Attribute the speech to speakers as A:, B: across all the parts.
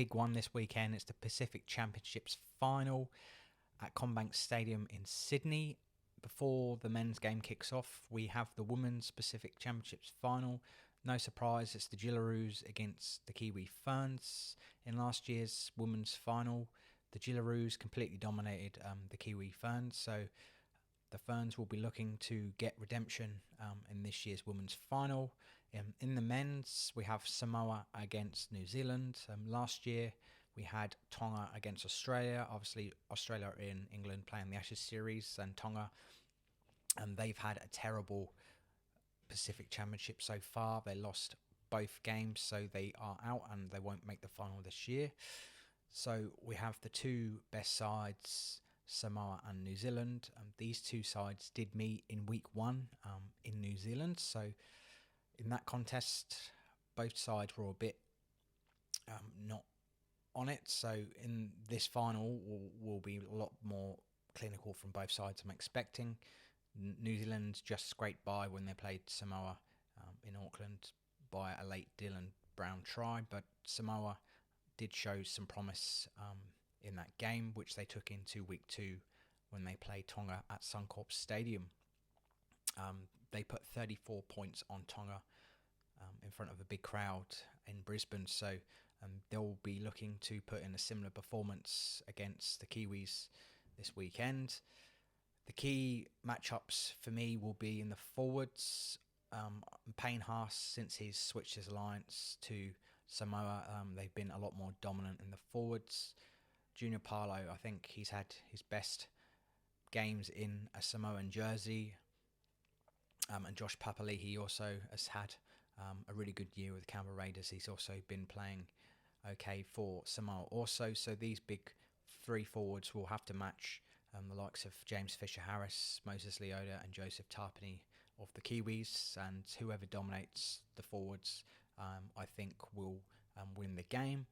A: Big one this weekend. It's the Pacific Championships final at Combank Stadium in Sydney. Before the men's game kicks off, we have the Women's Pacific Championships final. No surprise, it's the Gillaroos against the Kiwi Ferns. In last year's women's final, the Gillaroos completely dominated the Kiwi Ferns, so the Ferns will be looking to get redemption in this year's women's final. In the men's, we have Samoa against New Zealand. Last year, we had Tonga against Australia. Obviously, Australia are in England playing the Ashes series, and Tonga, they've had a terrible Pacific Championship so far. They lost both games, so they are out and they won't make the final this year. So we have the two best sides, Samoa and New Zealand. These two sides did meet in week one in New Zealand. So in that contest, both sides were a bit not on it. So in this final, will be a lot more clinical from both sides, I'm expecting. New Zealand just scraped by when they played Samoa in Auckland by a late Dylan Brown try, but Samoa did show some promise in that game, which they took into week two when they played Tonga at Suncorp Stadium. They put 34 points on Tonga in front of a big crowd in Brisbane, so they'll be looking to put in a similar performance against the Kiwis this weekend. The key matchups for me will be in the forwards. Payne Haas, since he's switched his alliance to Samoa, they've been a lot more dominant in the forwards. Junior Paulo, I think he's had his best games in a Samoan jersey. And Josh Papali, he also has had a really good year with the Canberra Raiders. He's also been playing okay for Samoa also. So these big three forwards will have to match the likes of James Fisher-Harris, Moses Leota and Joseph Tarpany of the Kiwis, and whoever dominates the forwards I think will win the game.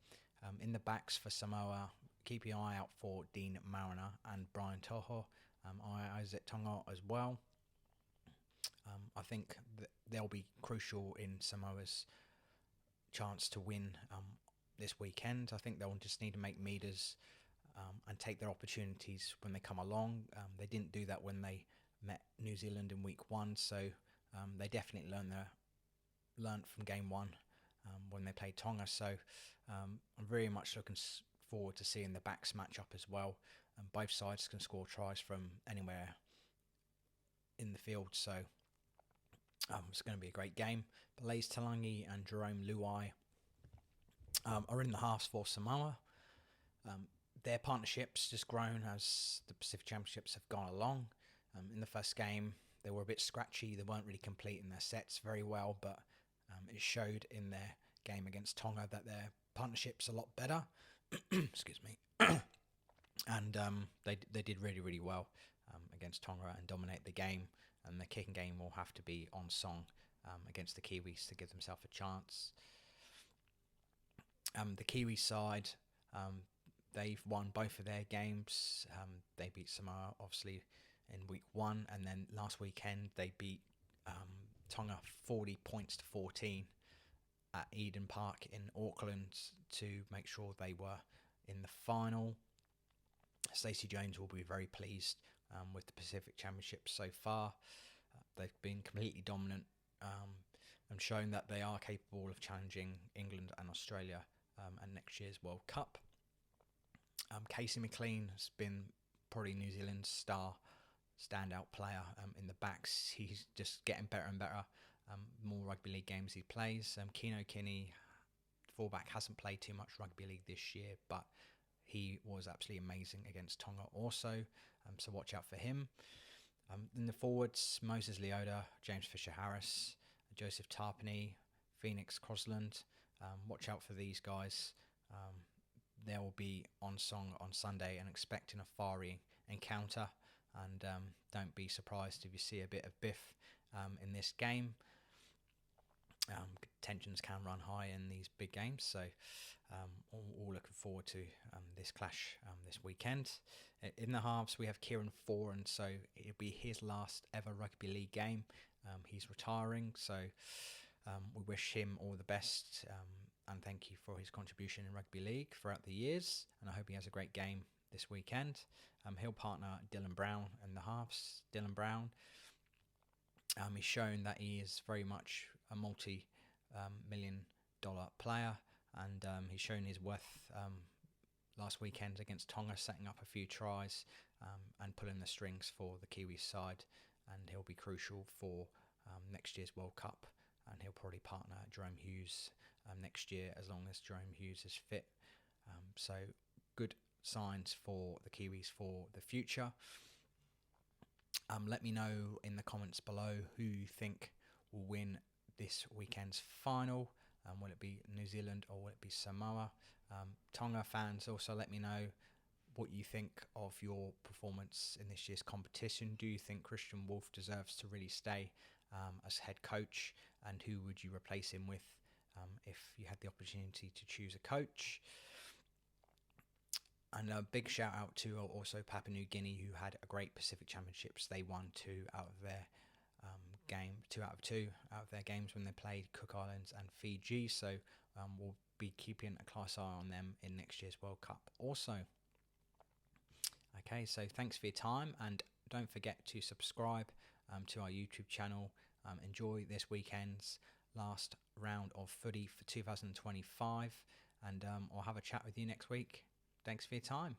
A: In the backs for Samoa, keep your eye out for Dean Mariner and Brian Toho. Isaac Tonga as well. I think they'll be crucial in Samoa's chance to win this weekend. I think they'll just need to make meters and take their opportunities when they come along. They didn't do that when they met New Zealand in week one, so they definitely learned from game one when they played Tonga. So I'm very much looking forward to seeing the backs match up as well. Both sides can score tries from anywhere in the field, so it's going to be a great game. Blaise Talangi and Jerome Luai are in the halves for Samoa. Their partnership's just grown as the Pacific Championships have gone along. In the first game, they were a bit scratchy. They weren't really completing their sets very well, but it showed in their game against Tonga that their partnership's a lot better. Excuse me. And they did really, really well against Tonga and dominate the game. And the kicking game will have to be on song against the Kiwis to give themselves a chance. The Kiwi side, they've won both of their games. They beat Samoa, obviously, in week one, and then last weekend they beat Tonga 40 points to 14 at Eden Park in Auckland to make sure they were in the final. Stacey Jones will be very pleased with the Pacific Championship so far. They've been completely dominant and shown that they are capable of challenging England and Australia at next year's World Cup. Casey McLean has been probably New Zealand's standout player in the backs. He's just getting better and better. More rugby league games he plays. Keno Kinney, fullback, hasn't played too much rugby league this year, but he was absolutely amazing against Tonga also. So watch out for him. In the forwards, Moses Leota, James Fisher-Harris, Joseph Tarpany, Phoenix Crosland. Watch out for these guys. They will be on song on Sunday and expecting a fiery encounter. And don't be surprised if you see a bit of biff in this game. Tensions can run high in these big games, so all looking forward to this clash this weekend. In the halves, we have Kieran Foran, so it'll be his last ever rugby league game. He's retiring, so we wish him all the best and thank you for his contribution in rugby league throughout the years. And I hope he has a great game this weekend. He'll partner Dylan Brown in the halves. Dylan Brown, he's shown that he is very much a multi-million-dollar player, and he's shown his worth last weekend against Tonga, setting up a few tries and pulling the strings for the Kiwis side. And he'll be crucial for next year's World Cup, and he'll probably partner Jerome Hughes next year as long as Jerome Hughes is fit. So good signs for the Kiwis for the future. Let me know in the comments below who you think will win this weekend's final. Will it be New Zealand or will it be Samoa? Tonga fans, also let me know what you think of your performance in this year's competition. Do you think Christian Wolf deserves to really stay as head coach? And who would you replace him with if you had the opportunity to choose a coach? And a big shout out to also Papua New Guinea, who had a great Pacific Championships. They won 2 out of their games when they played Cook Islands and Fiji. So we'll be keeping a close eye on them in next year's World Cup also. Okay, so thanks for your time, and don't forget to subscribe to our YouTube channel. Enjoy this weekend's last round of footy for 2025, and I'll have a chat with you next week. Thanks for your time.